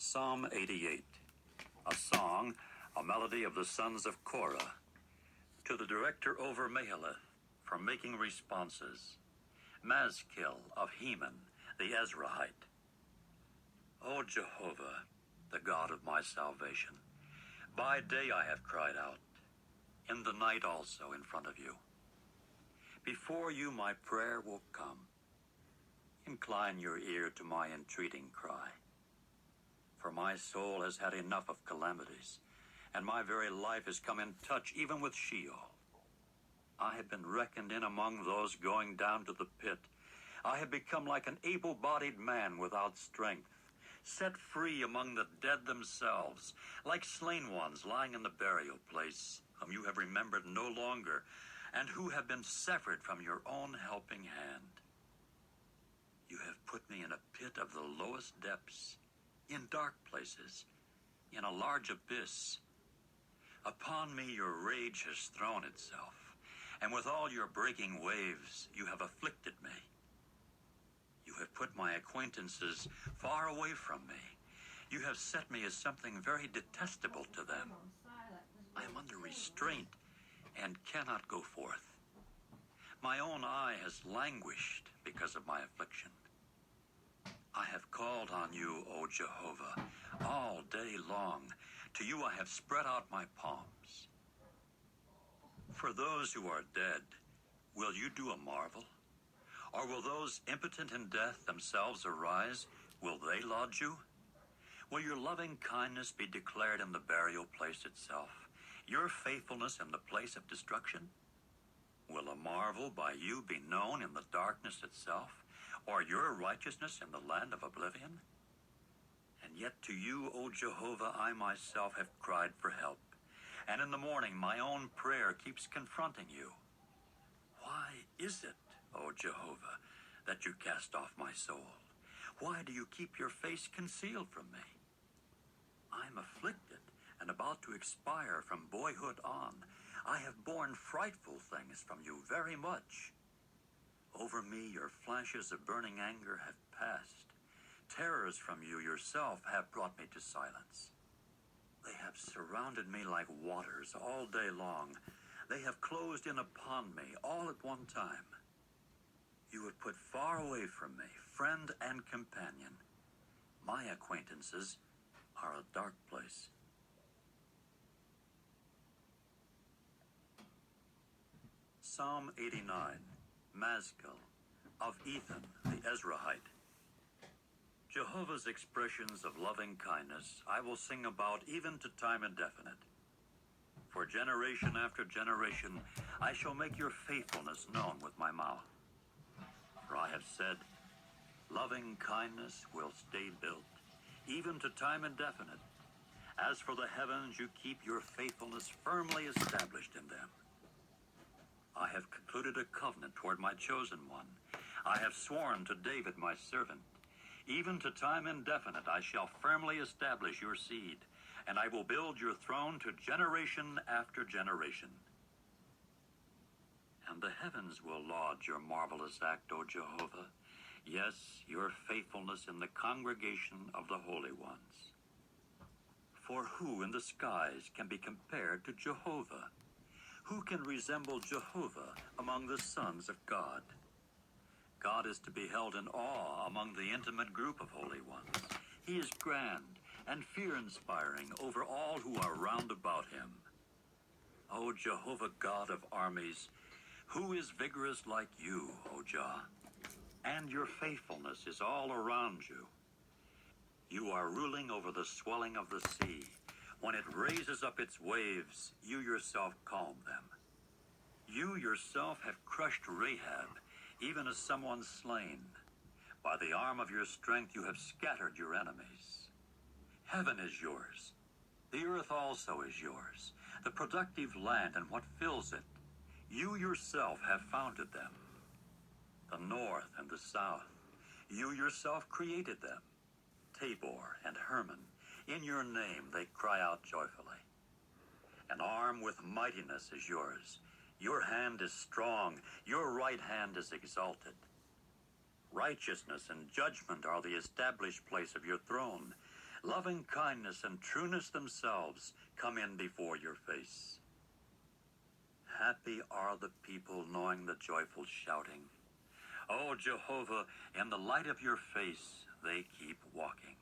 Psalm 88, a song, a melody of the sons of Korah, to the director over Mahalath for making responses, Mazkil of Heman, the Ezrahite. O Jehovah, the God of my salvation, by day I have cried out, in the night also in front of you. Before you my prayer will come. Incline your ear to my entreating cry. For my soul has had enough of calamities, and my very life has come in touch even with Sheol. I have been reckoned in among those going down to the pit. I have become like an able-bodied man without strength, set free among the dead themselves, like slain ones lying in the burial place, whom you have remembered no longer, and who have been severed from your own helping hand. You have put me in a pit of the lowest depths, in dark places, in a large abyss. Upon me your rage has thrown itself, and with all your breaking waves you have afflicted me. You have put my acquaintances far away from me. You have set me as something very detestable to them. I am under restraint and cannot go forth. My own eye has languished because of my affliction. I have called on you, O Jehovah, all day long. To you I have spread out my palms. For those who are dead, will you do a marvel? Or will those impotent in death themselves arise? Will they lodge you? Will your loving kindness be declared in the burial place itself, your faithfulness in the place of destruction? Will a marvel by you be known in the darkness itself, or your righteousness in the land of oblivion? And yet to you, O Jehovah, I myself have cried for help, and in the morning my own prayer keeps confronting you. Why is it, O Jehovah, that you cast off my soul? Why do you keep your face concealed from me? I am afflicted and about to expire from boyhood on. I have borne frightful things from you very much. Over me your flashes of burning anger have passed. Terrors from you yourself have brought me to silence. They have surrounded me like waters all day long. They have closed in upon me all at one time. You have put far away from me friend and companion. My acquaintances are a dark place. Psalm 89, Mazkil of Ethan the Ezrahite. Jehovah's expressions of loving kindness I will sing about even to time indefinite. For generation after generation I shall make your faithfulness known with my mouth. For I have said, loving kindness will stay built, even to time indefinite. As for the heavens, you keep your faithfulness firmly established in them. I have concluded a covenant toward my chosen one. I have sworn to David my servant. Even to time indefinite I shall firmly establish your seed, and I will build your throne to generation after generation. And the heavens will laud your marvelous act, O Jehovah. Yes, your faithfulness in the congregation of the holy ones. For who in the skies can be compared to Jehovah? Who can resemble Jehovah among the sons of God? God is to be held in awe among the intimate group of holy ones. He is grand and fear-inspiring over all who are round about him. O Jehovah God of armies, who is vigorous like you, O Jah? And your faithfulness is all around you. You are ruling over the swelling of the sea. When it raises up its waves, you yourself calm them. You yourself have crushed Rahab, even as someone slain. By the arm of your strength you have scattered your enemies. Heaven is yours. The earth also is yours, the productive land and what fills it. You yourself have founded them. The north and the south, you yourself created them. Tabor and Hermon, in your name they cry out joyfully. An arm with mightiness is yours. Your hand is strong, your right hand is exalted. Righteousness and judgment are the established place of your throne. Loving kindness and trueness themselves come in before your face. Happy are the people knowing the joyful shouting. O Jehovah, in the light of your face they keep walking.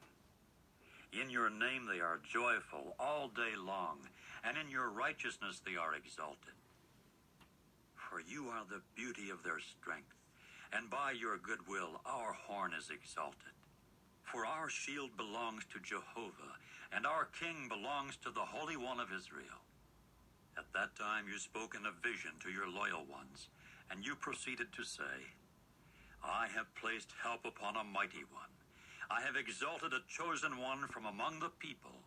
In your name they are joyful all day long, and in your righteousness they are exalted. For you are the beauty of their strength, and by your goodwill our horn is exalted. For our shield belongs to Jehovah, and our king belongs to the Holy One of Israel. At that time you spoke in a vision to your loyal ones, and you proceeded to say, I have placed help upon a mighty one. I have exalted a chosen one from among the people.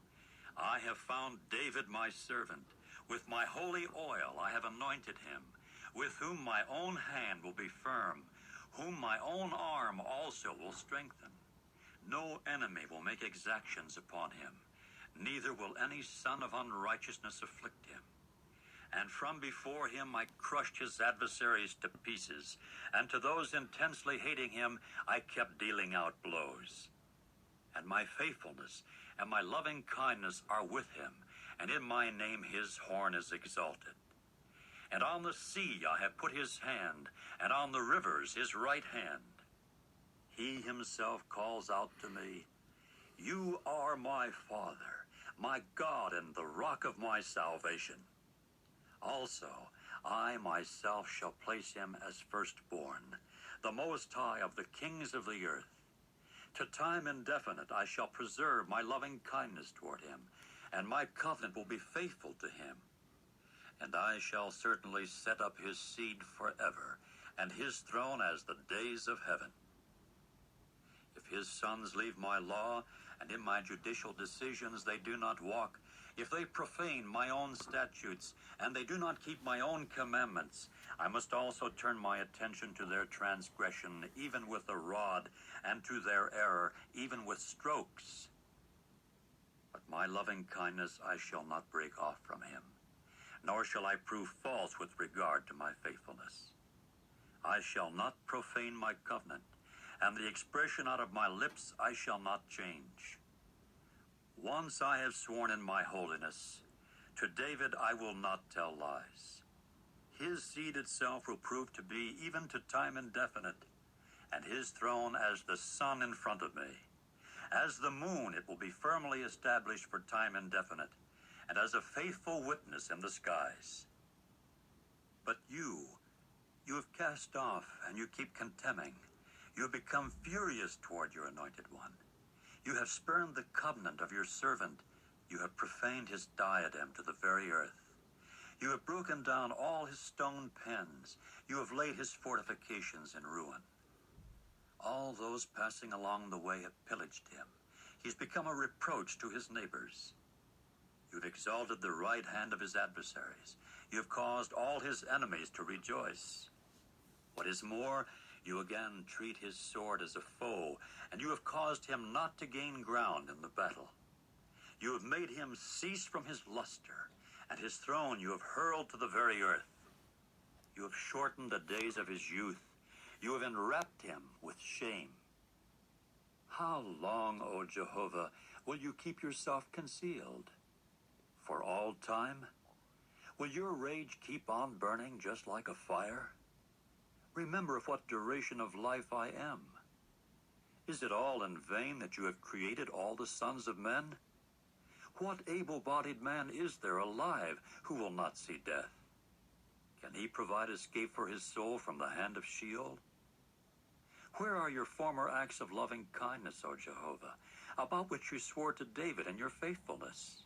I have found David my servant. With my holy oil I have anointed him, with whom my own hand will be firm, whom my own arm also will strengthen. No enemy will make exactions upon him, neither will any son of unrighteousness afflict him. And from before him I crushed his adversaries to pieces, and to those intensely hating him I kept dealing out blows. And my faithfulness and my loving kindness are with him, and in my name his horn is exalted. And on the sea I have put his hand, and on the rivers his right hand. He himself calls out to me, You are my Father, my God, and the rock of my salvation. Also, I myself shall place him as firstborn, the most high of the kings of the earth. To time indefinite I shall preserve my loving kindness toward him, and my covenant will be faithful to him. And I shall certainly set up his seed forever, and his throne as the days of heaven. If his sons leave my law, and in my judicial decisions they do not walk, if they profane my own statutes, and they do not keep my own commandments, I must also turn my attention to their transgression, even with a rod, and to their error, even with strokes. But my loving kindness I shall not break off from him, nor shall I prove false with regard to my faithfulness. I shall not profane my covenant, and the expression out of my lips I shall not change. Once I have sworn in my holiness, to David I will not tell lies. His seed itself will prove to be even to time indefinite, and his throne as the sun in front of me. As the moon it will be firmly established for time indefinite, and as a faithful witness in the skies. But you have cast off, and you keep contemning. You have become furious toward your anointed one. You have spurned the covenant of your servant. You have profaned his diadem to the very earth. You have broken down all his stone pens. You have laid his fortifications in ruin. All those passing along the way have pillaged him. He's become a reproach to his neighbors. You have exalted the right hand of his adversaries. You have caused all his enemies to rejoice. What is more, you again treat his sword as a foe, and you have caused him not to gain ground in the battle. You have made him cease from his luster, and his throne you have hurled to the very earth. You have shortened the days of his youth. You have enwrapped him with shame. How long, O Jehovah, will you keep yourself concealed? For all time? Will your rage keep on burning just like a fire? Remember of what duration of life I am. Is it all in vain that you have created all the sons of men? What able-bodied man is there alive who will not see death? Can he provide escape for his soul from the hand of Sheol? Where are your former acts of loving kindness, O Jehovah, about which you swore to David in your faithfulness?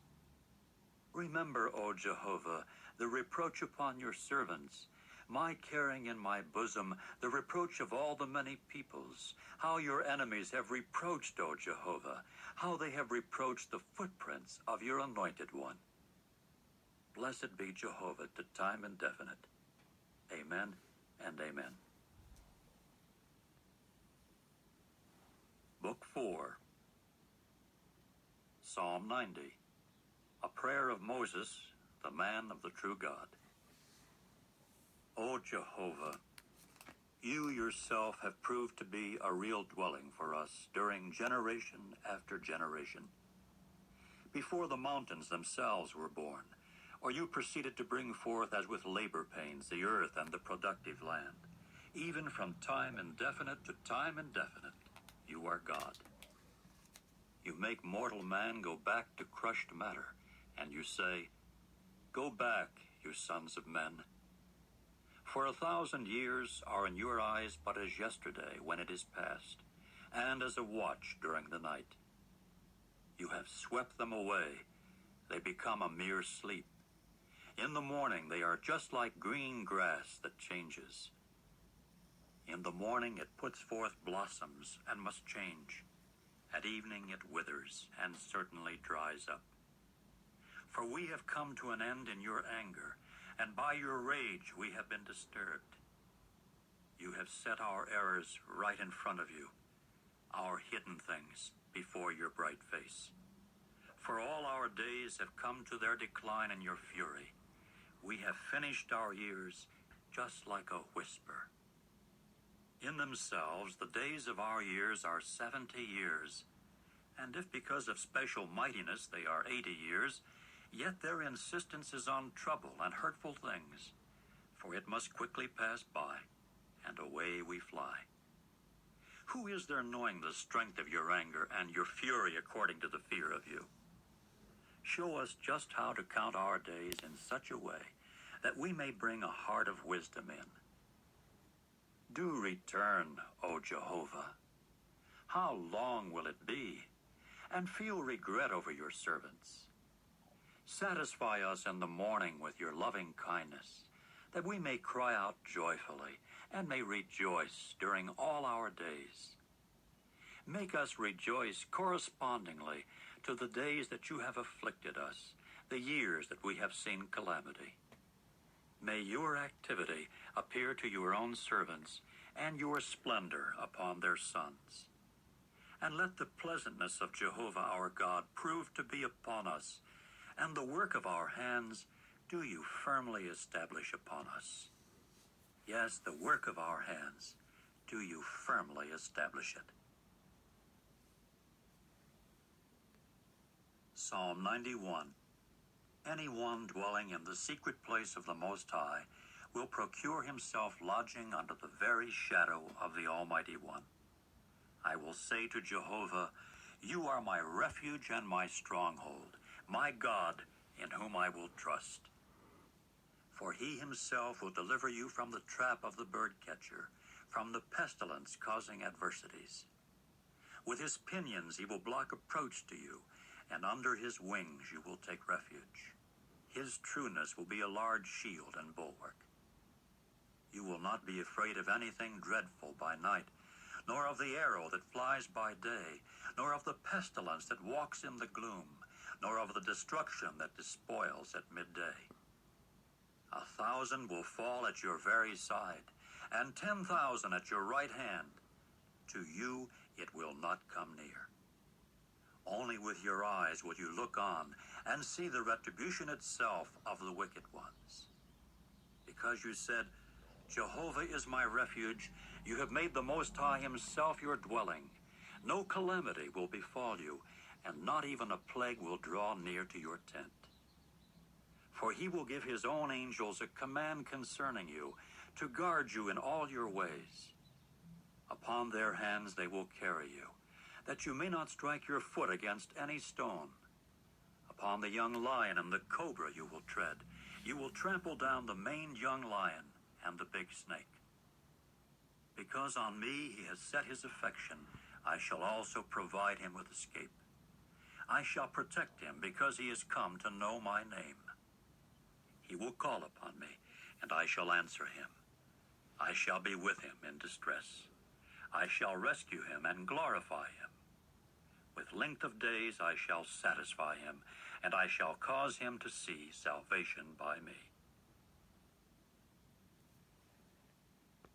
Remember, O Jehovah, the reproach upon your servants, my carrying in my bosom the reproach of all the many peoples, how your enemies have reproached, O Jehovah, how they have reproached the footprints of your anointed one. Blessed be Jehovah to time indefinite. Amen and amen. Book 4. Psalm 90. A prayer of Moses, the man of the true God. O Jehovah, you yourself have proved to be a real dwelling for us during generation after generation. before the mountains themselves were born, or you proceeded to bring forth as with labor pains the earth and the productive land. Even from time indefinite to time indefinite, you are God. You make mortal man go back to crushed matter, and you say, "Go back, you sons of men." For 1,000 years are in your eyes but as yesterday when it is past, and as a watch during the night. You have swept them away. They become a mere sleep. In the morning they are just like green grass that changes. In the morning it puts forth blossoms and must change. At evening it withers and certainly dries up. For we have come to an end in your anger, and by your rage we have been disturbed. You have set our errors right in front of you, our hidden things before your bright face. For all our days have come to their decline in your fury. We have finished our years just like a whisper. In themselves, the days of our years are 70 years, and if because of special mightiness they are 80 years, yet their insistence is on trouble and hurtful things, for it must quickly pass by, and away we fly. Who is there knowing the strength of your anger and your fury according to the fear of you? Show us just how to count our days in such a way that we may bring a heart of wisdom in. Do return, O Jehovah. How long will it be? And feel regret over your servants. Satisfy us in the morning with your loving kindness, that we may cry out joyfully and may rejoice during all our days. Make us rejoice correspondingly to the days that you have afflicted us, the years that we have seen calamity. May your activity appear to your own servants, and your splendor upon their sons. And let the pleasantness of Jehovah our God prove to be upon us, and the work of our hands do you firmly establish upon us. Yes, the work of our hands do you firmly establish it. Psalm 91. Anyone dwelling in the secret place of the Most High will procure himself lodging under the very shadow of the Almighty One. I will say to Jehovah, "You are my refuge and my stronghold, my God, in whom I will trust." For he himself will deliver you from the trap of the birdcatcher, from the pestilence causing adversities. With his pinions he will block approach to you, and under his wings you will take refuge. His trueness will be a large shield and bulwark. You will not be afraid of anything dreadful by night, nor of the arrow that flies by day, nor of the pestilence that walks in the gloom, nor of the destruction that despoils at midday. 1,000 will fall at your very side, and 10,000 at your right hand. To you it will not come near. Only with your eyes will you look on and see the retribution itself of the wicked ones. Because you said, "Jehovah is my refuge," you have made the Most High himself your dwelling. No calamity will befall you, and not even a plague will draw near to your tent. For he will give his own angels a command concerning you, to guard you in all your ways. Upon their hands they will carry you, that you may not strike your foot against any stone. Upon the young lion and the cobra you will tread. You will trample down the maned young lion and the big snake. Because on me he has set his affection, I shall also provide him with escape. I shall protect him because he has come to know my name. He will call upon me, and I shall answer him. I shall be with him in distress. I shall rescue him and glorify him. With length of days I shall satisfy him, and I shall cause him to see salvation by me.